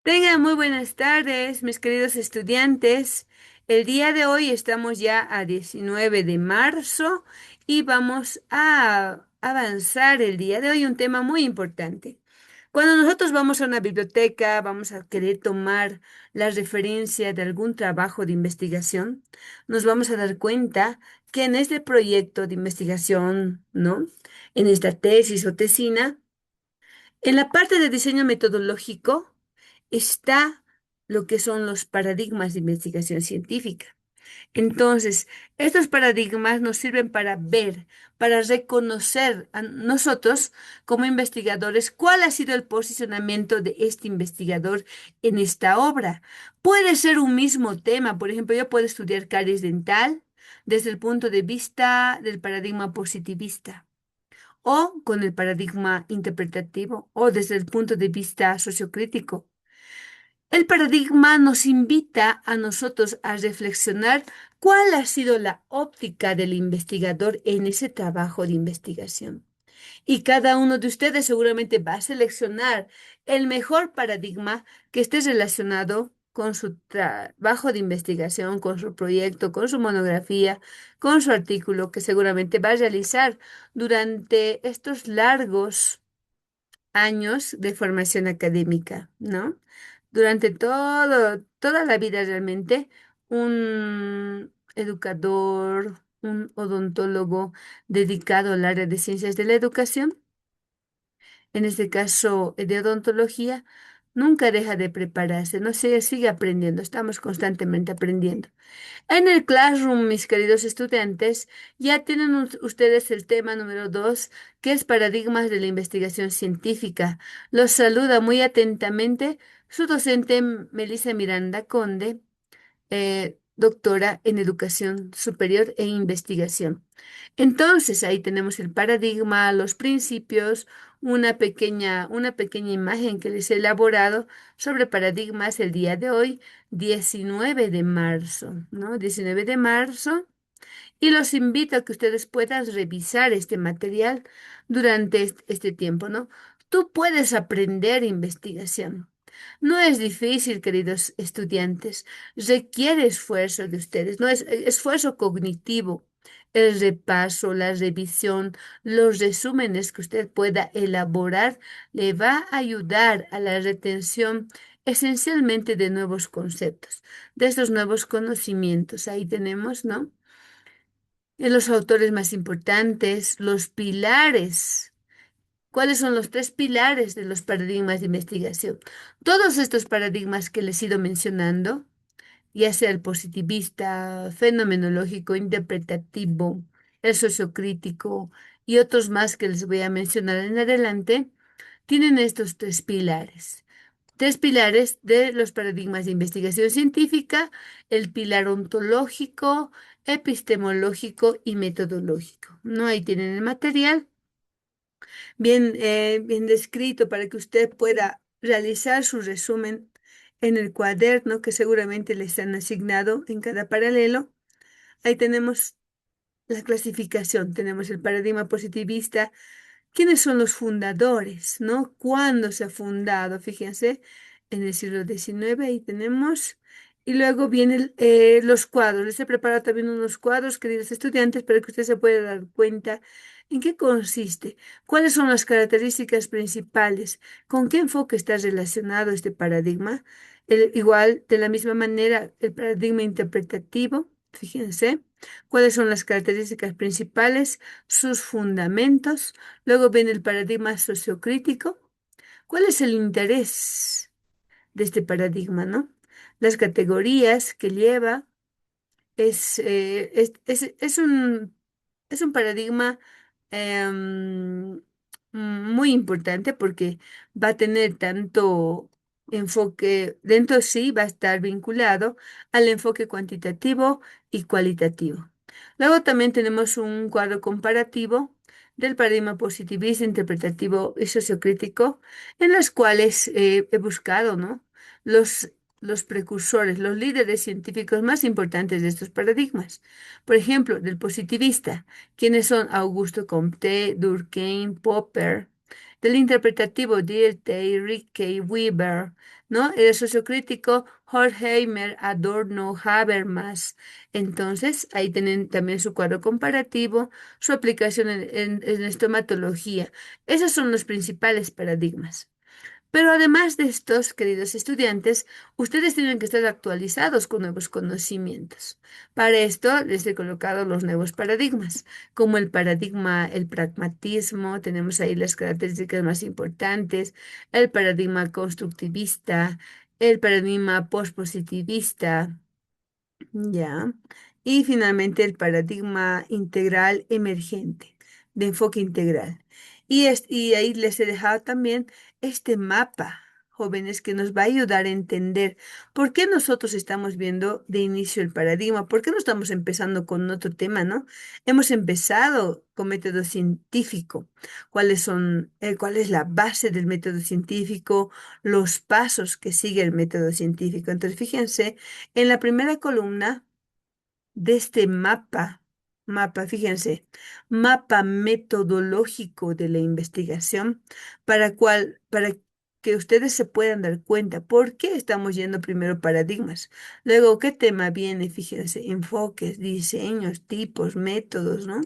Tengan muy buenas tardes, mis queridos estudiantes. El día de hoy estamos ya a 19 de marzo y vamos a avanzar el día de hoy un tema muy importante. Cuando nosotros vamos a una biblioteca, vamos a querer tomar la referencia de algún trabajo de investigación, nos vamos a dar cuenta que en este proyecto de investigación, ¿no? En esta tesis o tesina, en la parte de diseño metodológico está lo que son los paradigmas de investigación científica. Entonces, estos paradigmas nos sirven para ver, para reconocer a nosotros como investigadores cuál ha sido el posicionamiento de este investigador en esta obra. Puede ser un mismo tema, por ejemplo, yo puedo estudiar caries dental desde el punto de vista del paradigma positivista o con el paradigma interpretativo o desde el punto de vista sociocrítico. El paradigma nos invita a nosotros a reflexionar cuál ha sido la óptica del investigador en ese trabajo de investigación. Y cada uno de ustedes seguramente va a seleccionar el mejor paradigma que esté relacionado con su trabajo de investigación, con su proyecto, con su monografía, con su artículo que seguramente va a realizar durante estos largos años de formación académica, ¿no? Durante toda la vida realmente, un educador, un odontólogo dedicado al área de ciencias de la educación, en este caso de odontología, nunca deja de prepararse, no se sigue aprendiendo, estamos constantemente aprendiendo. En el Classroom, mis queridos estudiantes, ya tienen ustedes el tema número 2, que es paradigmas de la investigación científica. Los saluda muy atentamente su docente Melissa Miranda Conde, doctora en educación superior e investigación. Entonces, ahí tenemos el paradigma, los principios, una pequeña imagen que les he elaborado sobre paradigmas el día de hoy, 19 de marzo, ¿no? 19 de marzo. Y los invito a que ustedes puedan revisar este material durante este tiempo, ¿no? Tú puedes aprender investigación. No es difícil, queridos estudiantes, requiere esfuerzo de ustedes, no es esfuerzo cognitivo. El repaso, la revisión, los resúmenes que usted pueda elaborar le va a ayudar a la retención esencialmente de nuevos conceptos, de estos nuevos conocimientos. Ahí tenemos, ¿no? Los autores más importantes, los pilares. ¿Cuáles son los tres pilares de los paradigmas de investigación? Todos estos paradigmas que les he ido mencionando, ya sea el positivista, fenomenológico, interpretativo, el sociocrítico y otros más que les voy a mencionar en adelante, tienen estos tres pilares. Tres pilares de los paradigmas de investigación científica: el pilar ontológico, epistemológico y metodológico. No, ahí tienen el material bien descrito para que usted pueda realizar su resumen en el cuaderno que seguramente les han asignado en cada paralelo. Ahí tenemos la clasificación, tenemos el paradigma positivista. ¿Quiénes son los fundadores, no? ¿Cuándo se ha fundado? Fíjense, en el siglo XIX ahí tenemos. Y luego vienen los cuadros. Les he preparado también unos cuadros, queridos estudiantes, para que usted se pueda dar cuenta en qué consiste, cuáles son las características principales, con qué enfoque está relacionado este paradigma. Igual, de la misma manera, el paradigma interpretativo, fíjense, cuáles son las características principales, sus fundamentos. Luego viene el paradigma sociocrítico. ¿Cuál es el interés de este paradigma, no? Las categorías que lleva es un paradigma em, muy importante porque va a tener tanto enfoque, dentro de sí va a estar vinculado al enfoque cuantitativo y cualitativo. Luego también tenemos un cuadro comparativo del paradigma positivista, interpretativo y sociocrítico, en los cuales he buscado, ¿no? los los precursores, los líderes científicos más importantes de estos paradigmas. Por ejemplo, del positivista, quienes son Augusto Comte, Durkheim, Popper. Del interpretativo, Dieter y Rick K. Weber, ¿no? El sociocrítico, Horkheimer, Adorno, Habermas. Entonces, ahí tienen también su cuadro comparativo, su aplicación en estomatología. Esos son los principales paradigmas. Pero además de estos, queridos estudiantes, ustedes tienen que estar actualizados con nuevos conocimientos. Para esto les he colocado los nuevos paradigmas, como el paradigma, el pragmatismo, tenemos ahí las características más importantes, el paradigma constructivista, el paradigma postpositivista, ya. Y finalmente el paradigma integral emergente, de enfoque integral. Y ahí les he dejado también este mapa, jóvenes, que nos va a ayudar a entender por qué nosotros estamos viendo de inicio el paradigma, por qué no estamos empezando con otro tema, ¿no? Hemos empezado con método científico, cuál es la base del método científico, los pasos que sigue el método científico. Entonces, fíjense. En la primera columna de este fíjense, mapa metodológico de la investigación, para que ustedes se puedan dar cuenta por qué estamos yendo primero paradigmas. Luego, ¿qué tema viene? Fíjense, enfoques, diseños, tipos, métodos, ¿no?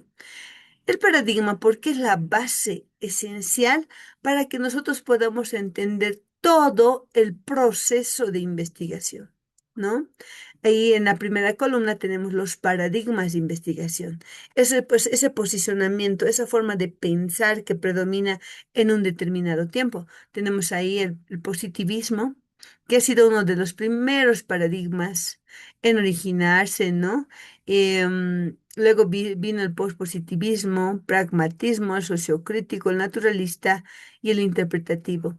El paradigma, porque es la base esencial para que nosotros podamos entender todo el proceso de investigación, ¿no? Ahí en la primera columna tenemos los paradigmas de investigación. Ese posicionamiento, esa forma de pensar que predomina en un determinado tiempo. Tenemos ahí el positivismo, que ha sido uno de los primeros paradigmas en originarse, ¿no? Luego vino el pospositivismo, pragmatismo, el sociocrítico, el naturalista y el interpretativo.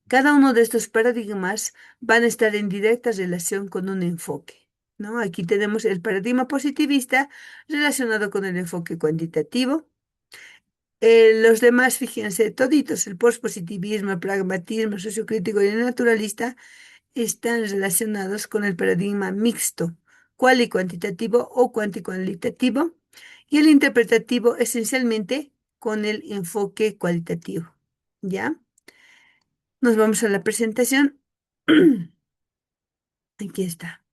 Cada uno de estos paradigmas van a estar en directa relación con un enfoque, ¿no? Aquí tenemos el paradigma positivista relacionado con el enfoque cuantitativo. Los demás, fíjense, toditos, el pospositivismo, el pragmatismo, el sociocrítico y el naturalista, están relacionados con el paradigma mixto, cual cuantitativo o cuantitativo, y el interpretativo esencialmente con el enfoque cualitativo. ¿Ya? Nos vamos a la presentación. Aquí está.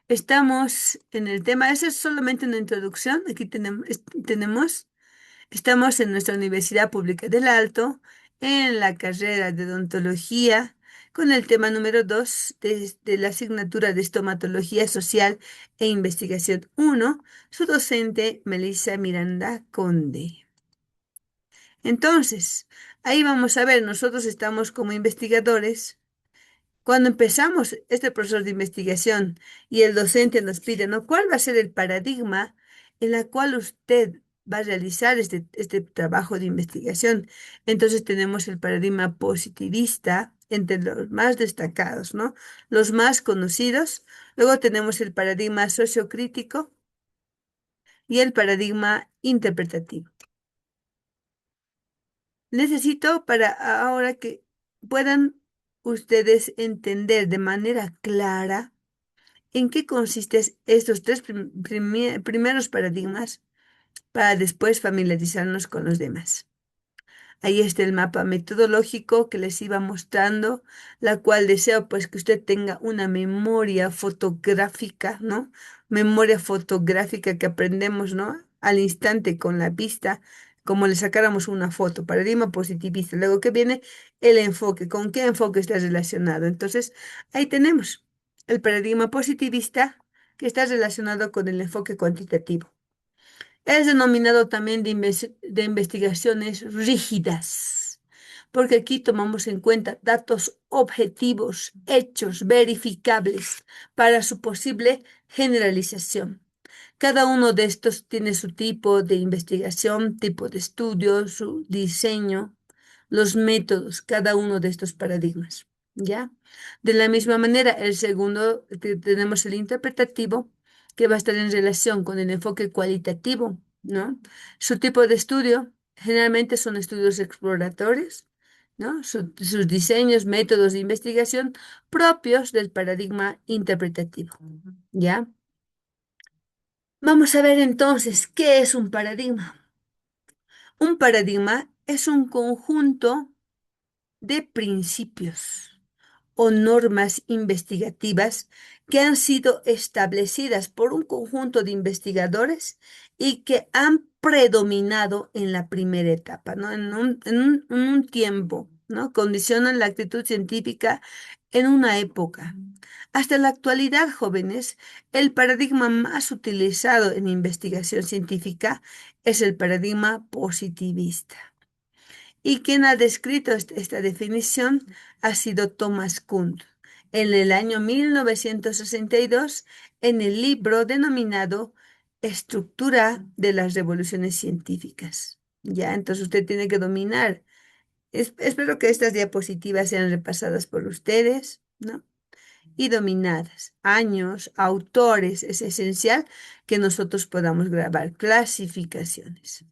Estamos en el tema, esa es solamente una introducción. Aquí tenemos Estamos en nuestra Universidad Pública del Alto, en la carrera de odontología, con el tema número 2 de la asignatura de estomatología social e investigación uno, su docente Melissa Miranda Conde. Entonces, ahí vamos a ver, nosotros estamos como investigadores. Cuando empezamos este proceso de investigación y el docente nos pide, ¿no? ¿Cuál va a ser el paradigma en la cual usted va a realizar este trabajo de investigación? Entonces tenemos el paradigma positivista entre los más destacados, ¿no? Los más conocidos. Luego tenemos el paradigma sociocrítico y el paradigma interpretativo. Necesito para ahora que puedan ustedes entender de manera clara ¿en qué consisten estos tres primeros paradigmas para después familiarizarnos con los demás? Ahí está el mapa metodológico que les iba mostrando, la cual deseo pues que usted tenga una memoria fotográfica, ¿no? Memoria fotográfica que aprendemos, ¿no? Al instante con la vista, como le sacáramos una foto, paradigma positivista. Luego que viene el enfoque, ¿con qué enfoque está relacionado? Entonces, ahí tenemos el paradigma positivista que está relacionado con el enfoque cuantitativo. Es denominado también de investigaciones rígidas, porque aquí tomamos en cuenta datos objetivos, hechos, verificables para su posible generalización. Cada uno de estos tiene su tipo de investigación, tipo de estudio, su diseño, los métodos, cada uno de estos paradigmas. ¿Ya? De la misma manera, el segundo, tenemos el interpretativo, que va a estar en relación con el enfoque cualitativo, ¿no? Su tipo de estudio generalmente son estudios exploratorios, ¿no? Sus diseños, métodos de investigación propios del paradigma interpretativo, ¿ya? Vamos a ver entonces, ¿qué es un paradigma? Un paradigma es un conjunto de principios o normas investigativas que han sido establecidas por un conjunto de investigadores y que han predominado en la primera etapa, ¿no? En un tiempo, ¿no? Condicionan la actitud científica en una época. Hasta la actualidad, jóvenes, el paradigma más utilizado en investigación científica es el paradigma positivista. Y quien ha descrito esta definición ha sido Thomas Kuhn en el año 1962 en el libro denominado Estructura de las revoluciones científicas. Ya, entonces usted tiene que dominar. Espero que estas diapositivas sean repasadas por ustedes, ¿no? Y dominadas. Años, autores, es esencial que nosotros podamos grabar clasificaciones.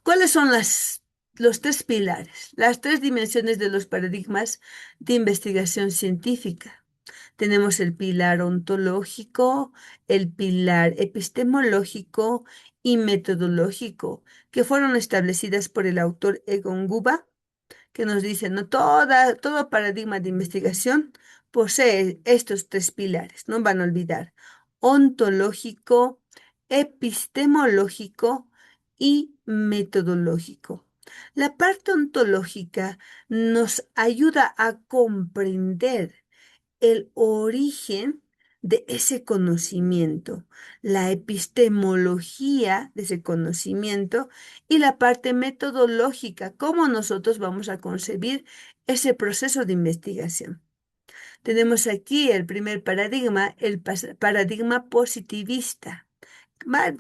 ¿Cuáles son los tres pilares, las tres dimensiones de los paradigmas de investigación científica? Tenemos el pilar ontológico, el pilar epistemológico y metodológico, que fueron establecidas por el autor Egon Guba, que nos dice, no, todo paradigma de investigación posee estos tres pilares, no van a olvidar, ontológico, epistemológico y metodológico. La parte ontológica nos ayuda a comprender el origen de ese conocimiento, la epistemología de ese conocimiento y la parte metodológica, cómo nosotros vamos a concebir ese proceso de investigación. Tenemos aquí el primer paradigma, el paradigma positivista.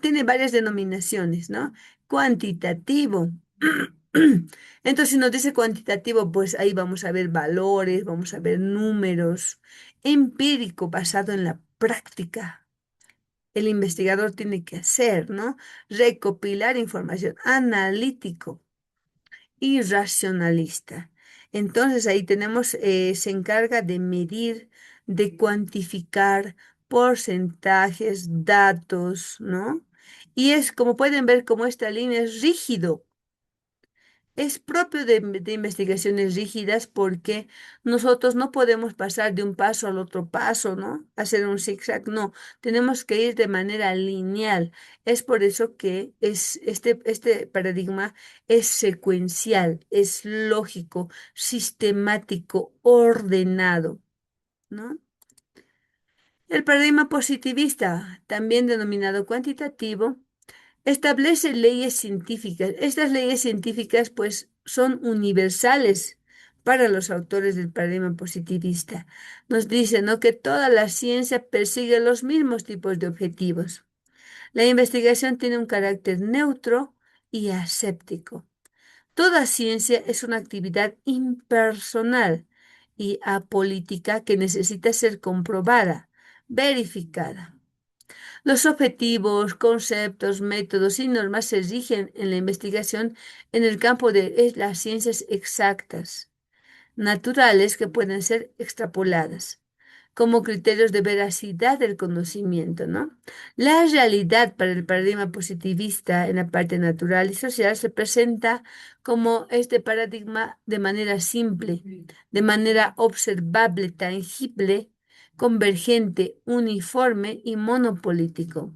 Tiene varias denominaciones, ¿no? Cuantitativo. Entonces, si nos dice cuantitativo, pues ahí vamos a ver valores, vamos a ver números. Empírico, basado en la práctica. El investigador tiene que hacer, ¿no? Recopilar información. Analítico y racionalista. Entonces ahí tenemos, se encarga de medir, de cuantificar porcentajes, datos, ¿no? Y es, como pueden ver, como esta línea es rígido. Es propio de investigaciones rígidas porque nosotros no podemos pasar de un paso al otro paso, ¿no? Hacer un zigzag, no. Tenemos que ir de manera lineal. Es por eso que este paradigma es secuencial, es lógico, sistemático, ordenado, ¿no? El paradigma positivista, también denominado cuantitativo, establece leyes científicas. Estas leyes científicas, pues, son universales para los autores del paradigma positivista. Nos dicen, ¿no?, que toda la ciencia persigue los mismos tipos de objetivos. La investigación tiene un carácter neutro y aséptico. Toda ciencia es una actividad impersonal y apolítica que necesita ser comprobada, verificada. Los objetivos, conceptos, métodos y normas se rigen en la investigación en el campo de las ciencias exactas, naturales que pueden ser extrapoladas como criterios de veracidad del conocimiento, ¿no? La realidad para el paradigma positivista en la parte natural y social se presenta como este paradigma de manera simple, de manera observable, tangible, convergente, uniforme y monopolítico.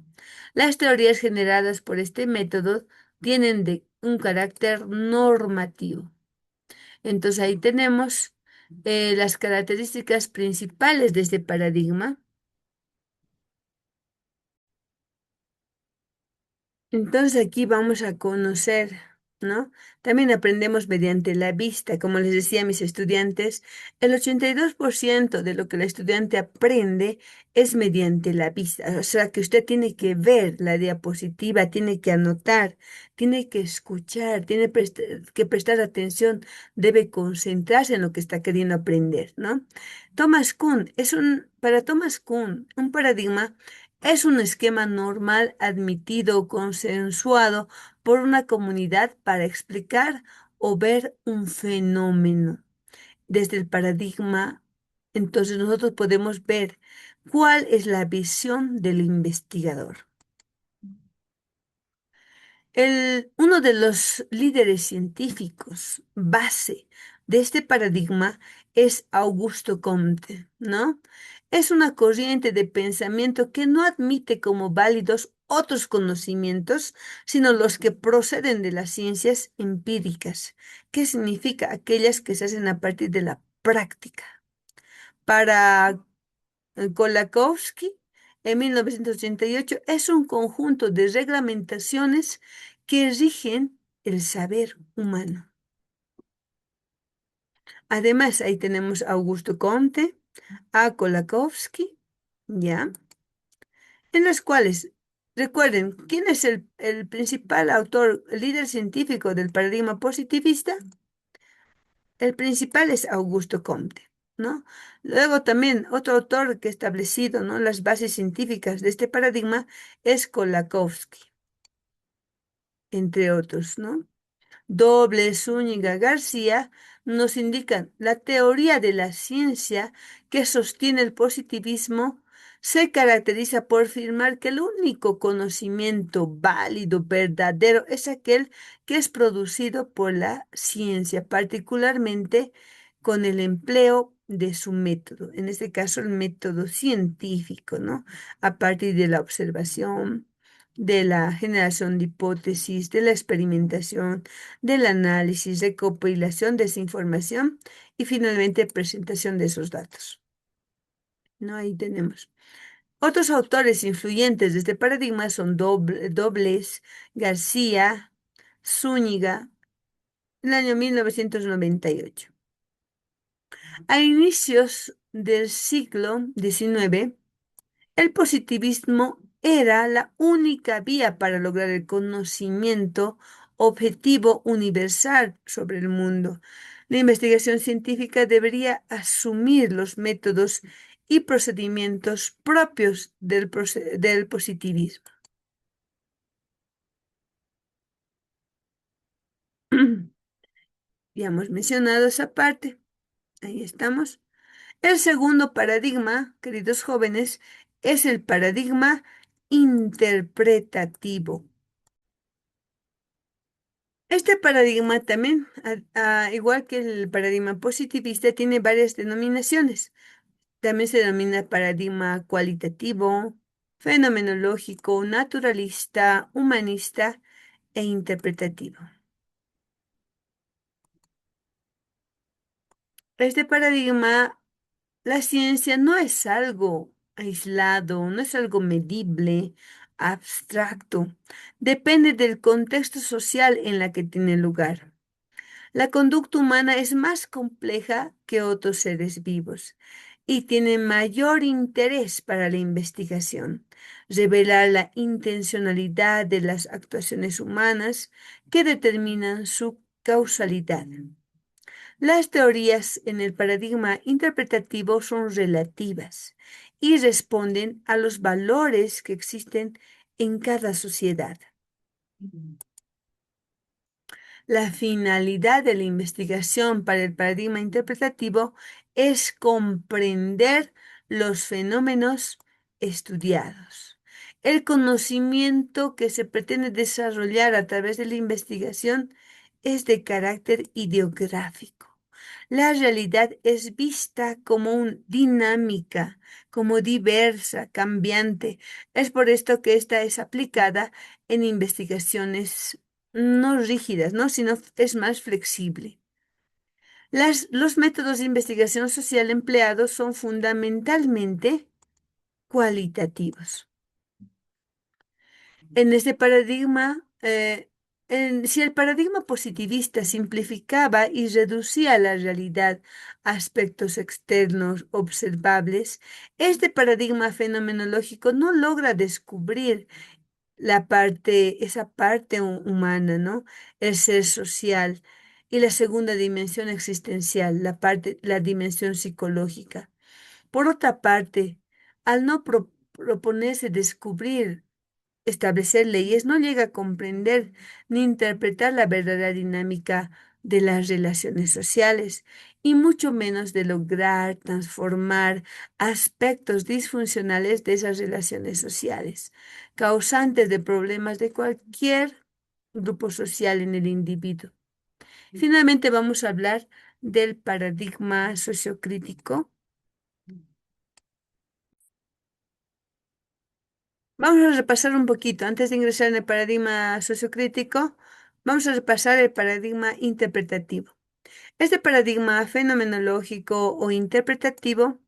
Las teorías generadas por este método tienen un carácter normativo. Entonces ahí tenemos las características principales de este paradigma. Entonces aquí vamos a conocer, ¿no? También aprendemos mediante la vista. Como les decía a mis estudiantes, el 82% de lo que el estudiante aprende es mediante la vista. O sea que usted tiene que ver la diapositiva, tiene que anotar, tiene que escuchar, tiene que prestar atención, debe concentrarse en lo que está queriendo aprender, ¿no? Para Thomas Kuhn, un paradigma es un esquema normal admitido o consensuado por una comunidad para explicar o ver un fenómeno. Desde el paradigma, entonces nosotros podemos ver cuál es la visión del investigador. Uno de los líderes científicos base de este paradigma es Augusto Comte, ¿no? Es una corriente de pensamiento que no admite como válidos otros conocimientos, sino los que proceden de las ciencias empíricas. ¿Qué significa? Aquellas que se hacen a partir de la práctica. Para Kolakowski, en 1988, es un conjunto de reglamentaciones que rigen el saber humano. Además, ahí tenemos a Augusto Comte, a Kolakowski, ¿ya? En las cuales, recuerden, ¿quién es el principal autor, el líder científico del paradigma positivista? El principal es Augusto Comte, ¿no? Luego también otro autor que ha establecido, ¿no?, las bases científicas de este paradigma es Kolakowski, entre otros, ¿no? Doble, Zúñiga, García nos indican la teoría de la ciencia que sostiene el positivismo se caracteriza por afirmar que el único conocimiento válido, verdadero, es aquel que es producido por la ciencia, particularmente con el empleo de su método, en este caso el método científico, ¿no? A partir de la observación, de la generación de hipótesis, de la experimentación, del análisis, recopilación de esa información y finalmente presentación de esos datos. ¿No? Ahí tenemos. Otros autores influyentes de este paradigma son Dobles, García, Zúñiga, en el año 1998. A inicios del siglo XIX, el positivismo era la única vía para lograr el conocimiento objetivo universal sobre el mundo. La investigación científica debería asumir los métodos y procedimientos propios del positivismo. Ya hemos mencionado esa parte. Ahí estamos. El segundo paradigma, queridos jóvenes, es el paradigma interpretativo. Este paradigma también, igual que el paradigma positivista, tiene varias denominaciones. También se denomina paradigma cualitativo, fenomenológico, naturalista, humanista e interpretativo. Este paradigma, la ciencia no es algo aislado, no es algo medible, abstracto. Depende del contexto social en la que tiene lugar. La conducta humana es más compleja que otros seres vivos y tiene mayor interés para la investigación, revelar la intencionalidad de las actuaciones humanas que determinan su causalidad. Las teorías en el paradigma interpretativo son relativas y responden a los valores que existen en cada sociedad. La finalidad de la investigación para el paradigma interpretativo es comprender los fenómenos estudiados. El conocimiento que se pretende desarrollar a través de la investigación es de carácter ideográfico. La realidad es vista como dinámica, como diversa, cambiante. Es por esto que esta es aplicada en investigaciones no rígidas, ¿no?, sino es más flexible. Los métodos de investigación social empleados son fundamentalmente cualitativos. En este paradigma, si el paradigma positivista simplificaba y reducía la realidad a aspectos externos observables, este paradigma fenomenológico no logra descubrir esa parte humana, ¿no? El ser social y la segunda dimensión existencial, la dimensión psicológica. Por otra parte, al no proponerse descubrir, establecer leyes, no llega a comprender ni interpretar la verdadera dinámica de las relaciones sociales y mucho menos de lograr transformar aspectos disfuncionales de esas relaciones sociales, causantes de problemas de cualquier grupo social en el individuo. Finalmente vamos a hablar del paradigma sociocrítico. Vamos a repasar un poquito, antes de ingresar en el paradigma sociocrítico, vamos a repasar el paradigma interpretativo. Este paradigma fenomenológico o interpretativo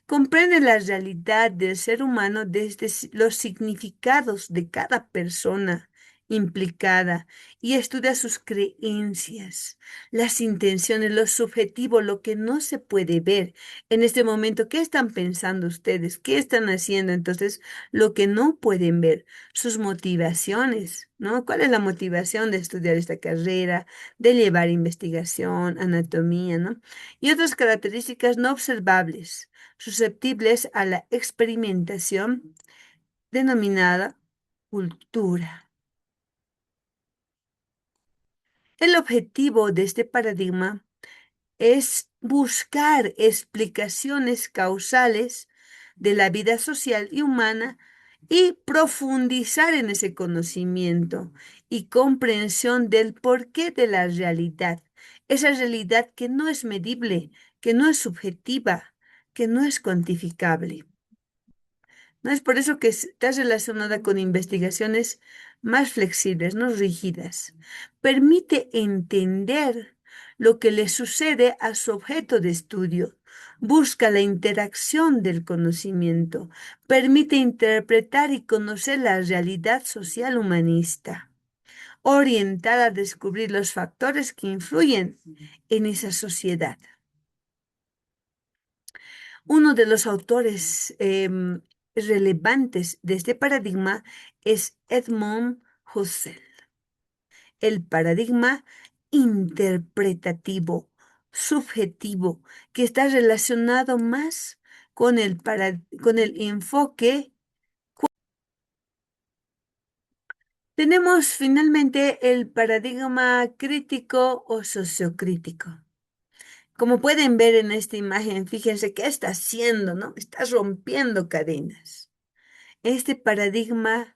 comprende la realidad del ser humano desde los significados de cada persona implicada y estudia sus creencias, las intenciones, lo subjetivo, lo que no se puede ver en este momento. ¿Qué están pensando ustedes? ¿Qué están haciendo? Entonces, lo que no pueden ver, sus motivaciones, ¿no? ¿Cuál es la motivación de estudiar esta carrera? De llevar investigación, anatomía, ¿no? Y otras características no observables, susceptibles a la experimentación denominada cultura. El objetivo de este paradigma es buscar explicaciones causales de la vida social y humana y profundizar en ese conocimiento y comprensión del porqué de la realidad, esa realidad que no es medible, que no es subjetiva, que no es cuantificable. ¿No? Es por eso que está relacionada con investigaciones más flexibles, no rígidas. Permite entender lo que le sucede a su objeto de estudio. Busca la interacción del conocimiento. Permite interpretar y conocer la realidad social humanista, orientada a descubrir los factores que influyen en esa sociedad. Uno de los autores relevantes de este paradigma es Edmund Husserl. El paradigma interpretativo, subjetivo, que está relacionado más con el enfoque. Tenemos finalmente el paradigma crítico o sociocrítico. Como pueden ver en esta imagen, fíjense qué está haciendo, ¿no? Está rompiendo cadenas. Este paradigma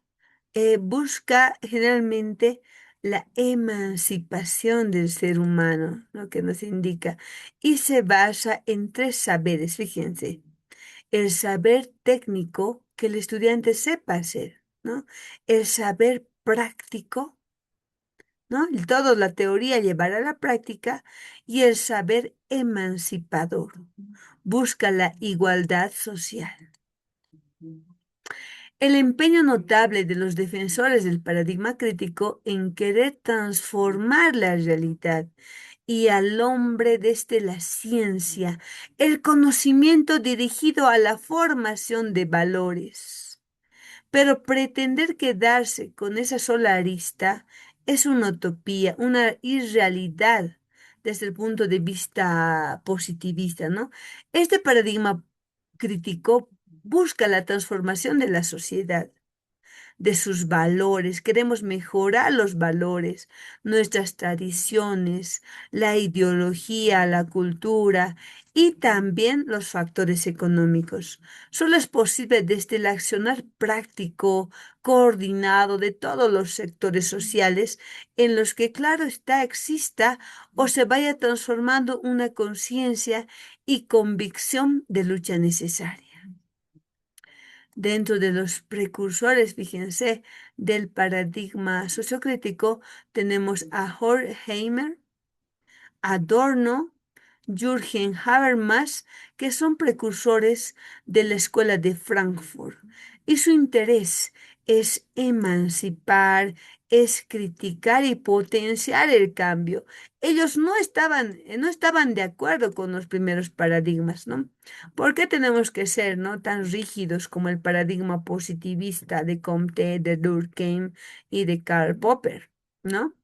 busca generalmente la emancipación del ser humano, lo que nos indica, y se basa en tres saberes, fíjense, el saber técnico que el estudiante sepa hacer, ¿no? El saber práctico, ¿no? Todo la teoría llevar a la práctica y el saber emancipador, busca la igualdad social. El empeño notable de los defensores del paradigma crítico en querer transformar la realidad y al hombre desde la ciencia, el conocimiento dirigido a la formación de valores. Pero pretender quedarse con esa sola arista es una utopía, una irrealidad desde el punto de vista positivista, ¿no? Este paradigma crítico busca la transformación de la sociedad, de sus valores. Queremos mejorar los valores, nuestras tradiciones, la ideología, la cultura y también los factores económicos. Solo es posible desde el accionar práctico, coordinado de todos los sectores sociales en los que, claro está, exista o se vaya transformando una conciencia y convicción de lucha necesaria. Dentro de los precursores, fíjense, del paradigma sociocrítico, tenemos a Horkheimer, Adorno, Jürgen Habermas, que son precursores de la escuela de Frankfurt. Y su interés es emancipar, es criticar y potenciar el cambio. Ellos no estaban de acuerdo con los primeros paradigmas, ¿no? ¿Por qué tenemos que ser, ¿no?, tan rígidos como el paradigma positivista de Comte, de Durkheim y de Karl Popper, ¿no?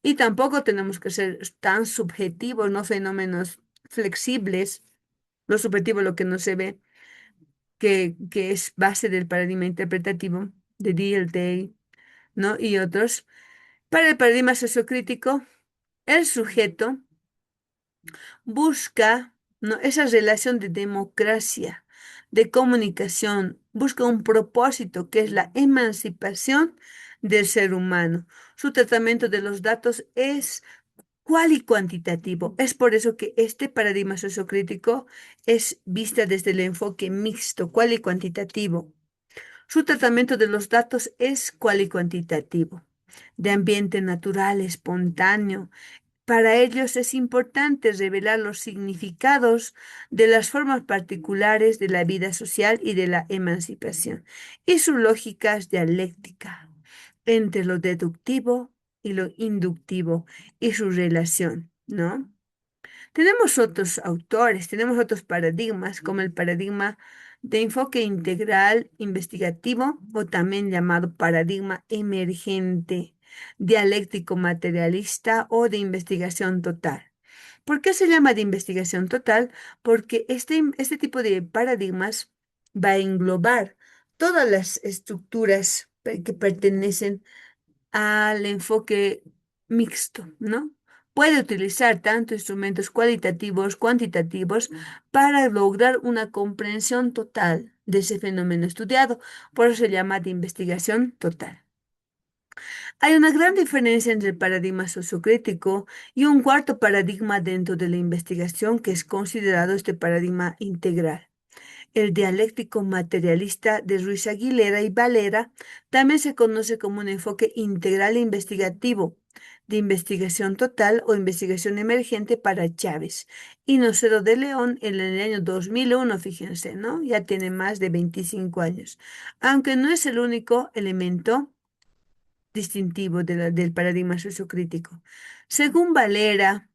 Y tampoco tenemos que ser tan subjetivos, no fenómenos flexibles. Lo subjetivo, lo que no se ve, que es base del paradigma interpretativo de Dilthey, ¿no? Y otros. Para el paradigma sociocrítico, el sujeto busca, ¿no?, esa relación de democracia, de comunicación, busca un propósito que es la emancipación del ser humano. Su tratamiento de los datos es cual y cuantitativo. Es por eso que este paradigma sociocrítico es vista desde el enfoque mixto, cual y cuantitativo. Su tratamiento de los datos es cual y cuantitativo, de ambiente natural, espontáneo. Para ellos es importante revelar los significados de las formas particulares de la vida social y de la emancipación, y su lógica es dialéctica entre lo deductivo y lo inductivo y su relación, ¿no? Tenemos otros autores, tenemos otros paradigmas, como el paradigma de enfoque integral investigativo o también llamado paradigma emergente, dialéctico materialista o de investigación total. ¿Por qué se llama de investigación total? Porque este tipo de paradigmas va a englobar todas las estructuras que pertenecen al enfoque mixto, ¿no? Puede utilizar tanto instrumentos cualitativos, cuantitativos, para lograr una comprensión total de ese fenómeno estudiado. Por eso se llama de investigación total. Hay una gran diferencia entre el paradigma sociocrítico y un cuarto paradigma dentro de la investigación que es considerado este paradigma integral. El dialéctico materialista de Ruiz Aguilera y Valera también se conoce como un enfoque integral e investigativo, de investigación total o investigación emergente para Chávez y Nocero de León en el año 2001, fíjense, ¿no? Ya tiene más de 25 años, aunque no es el único elemento distintivo del paradigma sociocrítico. Según Valera,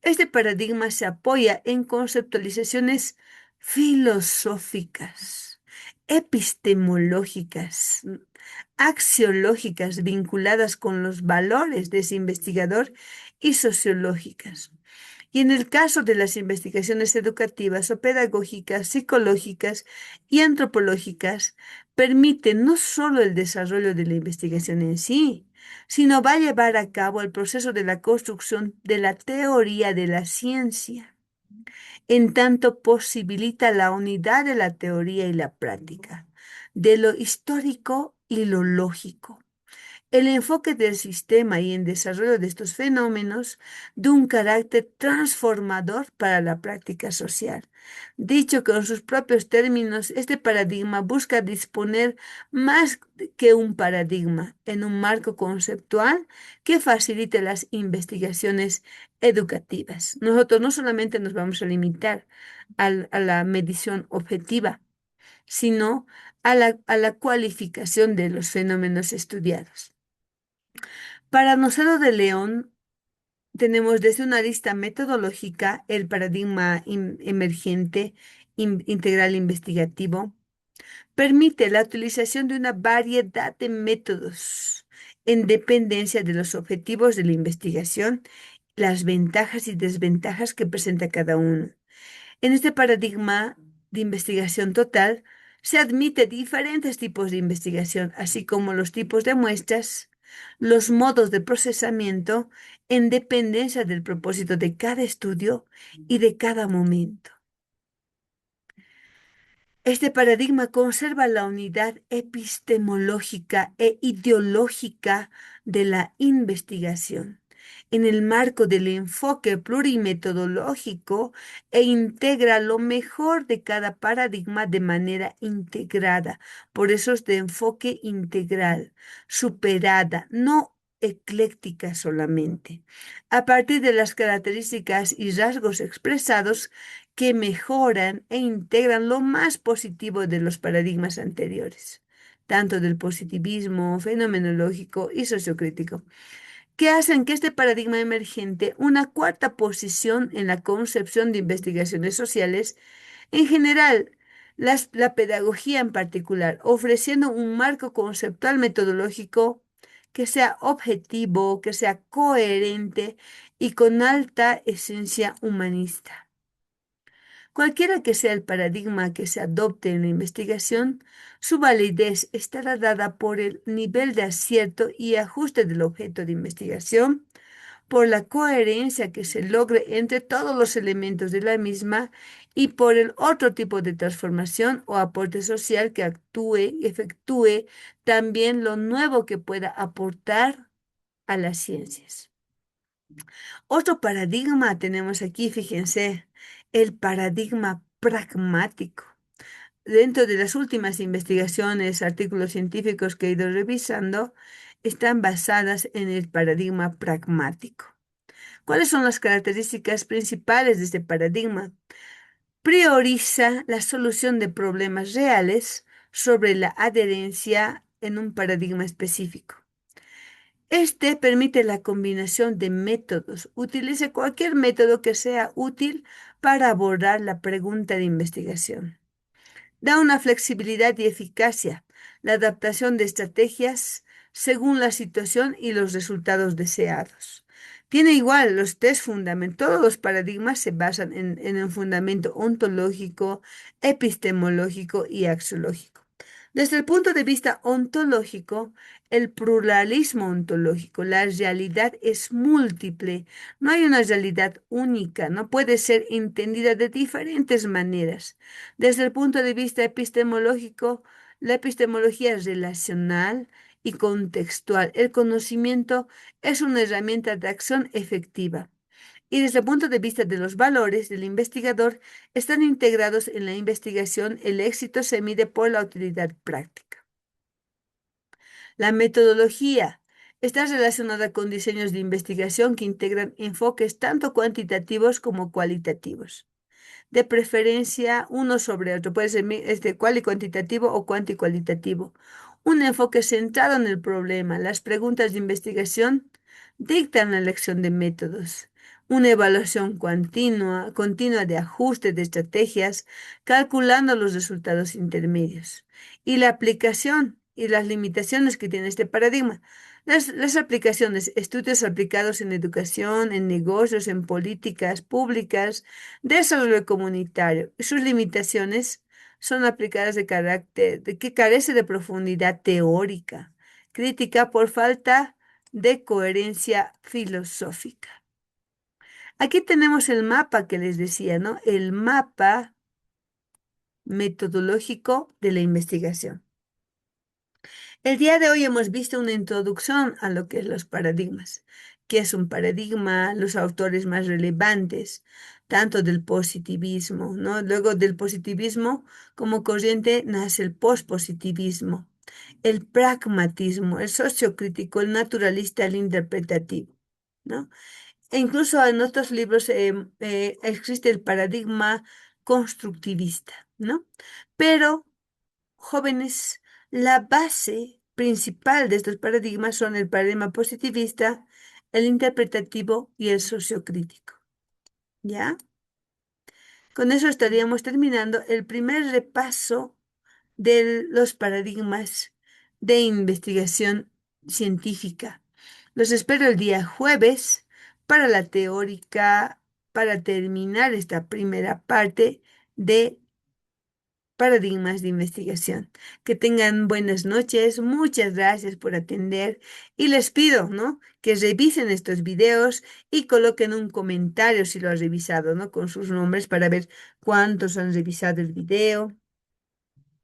este paradigma se apoya en conceptualizaciones filosóficas, epistemológicas, axiológicas vinculadas con los valores de ese investigador y sociológicas. Y en el caso de las investigaciones educativas o pedagógicas, psicológicas y antropológicas, permite no solo el desarrollo de la investigación en sí, sino va a llevar a cabo el proceso de la construcción de la teoría de la ciencia, en tanto posibilita la unidad de la teoría y la práctica, de lo histórico y lo lógico. El enfoque del sistema y en desarrollo de estos fenómenos de un carácter transformador para la práctica social. Dicho con sus propios términos, este paradigma busca disponer más que un paradigma en un marco conceptual que facilite las investigaciones educativas. Nosotros no solamente nos vamos a limitar a la medición objetiva, sino a la cualificación de los fenómenos estudiados. Para Nocero de León, tenemos desde una lista metodológica el paradigma emergente integral investigativo. Permite la utilización de una variedad de métodos en dependencia de los objetivos de la investigación, las ventajas y desventajas que presenta cada uno. En este paradigma de investigación total, se admite diferentes tipos de investigación, así como los tipos de muestras, los modos de procesamiento, en dependencia del propósito de cada estudio y de cada momento. Este paradigma conserva la unidad epistemológica e ideológica de la investigación en el marco del enfoque plurimetodológico e integra lo mejor de cada paradigma de manera integrada. Por eso es de enfoque integral, superada, no ecléctica solamente, a partir de las características y rasgos expresados que mejoran e integran lo más positivo de los paradigmas anteriores, tanto del positivismo, fenomenológico y sociocrítico, que hacen que este paradigma emergente una cuarta posición en la concepción de investigaciones sociales en general, la pedagogía en particular, ofreciendo un marco conceptual metodológico que sea objetivo, que sea coherente y con alta esencia humanista. Cualquiera que sea el paradigma que se adopte en la investigación, su validez estará dada por el nivel de acierto y ajuste del objeto de investigación, por la coherencia que se logre entre todos los elementos de la misma y por el otro tipo de transformación o aporte social que actúe y efectúe también lo nuevo que pueda aportar a las ciencias. Otro paradigma tenemos aquí, fíjense, el paradigma pragmático. Dentro de las últimas investigaciones, artículos científicos que he ido revisando, están basadas en el paradigma pragmático. ¿Cuáles son las características principales de este paradigma? Prioriza la solución de problemas reales sobre la adherencia en un paradigma específico. Este permite la combinación de métodos. Utilice cualquier método que sea útil para abordar la pregunta de investigación. Da una flexibilidad y eficacia, la adaptación de estrategias según la situación y los resultados deseados. Tiene igual los tres fundamentos, todos los paradigmas se basan en un fundamento ontológico, epistemológico y axiológico. Desde el punto de vista ontológico, el pluralismo ontológico, la realidad es múltiple, no hay una realidad única, no puede ser entendida de diferentes maneras. Desde el punto de vista epistemológico, la epistemología es relacional y contextual. El conocimiento es una herramienta de acción efectiva. Y desde el punto de vista de los valores del investigador, están integrados en la investigación. El éxito se mide por la utilidad práctica. La metodología está relacionada con diseños de investigación que integran enfoques tanto cuantitativos como cualitativos, de preferencia uno sobre otro. Puede ser cual y cuantitativo o cuantitativo. Un enfoque centrado en el problema. Las preguntas de investigación dictan la elección de métodos. Una evaluación continua de ajuste de estrategias, calculando los resultados intermedios. Y la aplicación y las limitaciones que tiene este paradigma. Las aplicaciones, estudios aplicados en educación, en negocios, en políticas públicas, desarrollo comunitario. Sus limitaciones son aplicadas de carácter de que carece de profundidad teórica, crítica por falta de coherencia filosófica. Aquí tenemos el mapa que les decía, ¿no? El mapa metodológico de la investigación. El día de hoy hemos visto una introducción a lo que es los paradigmas. ¿Qué es un paradigma? Los autores más relevantes, tanto del positivismo, ¿no? Luego del positivismo como corriente nace el pospositivismo, el pragmatismo, el sociocrítico, el naturalista, el interpretativo, ¿no? E incluso en otros libros existe el paradigma constructivista, ¿no? Pero jóvenes, la base principal de estos paradigmas son el paradigma positivista, el interpretativo y el sociocrítico. ¿Ya? Con eso estaríamos terminando el primer repaso de los paradigmas de investigación científica. Los espero el día jueves para la teórica, para terminar esta primera parte de paradigmas de investigación. Que tengan buenas noches, muchas gracias por atender y les pido, ¿no? Que revisen estos videos y coloquen un comentario si lo han revisado, ¿no? Con sus nombres para ver cuántos han revisado el video.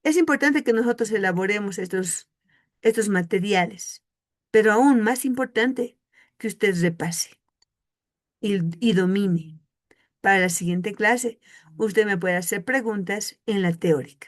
Es importante que nosotros elaboremos estos materiales, pero aún más importante que usted repase y domine. Para la siguiente clase, usted me puede hacer preguntas en la teórica.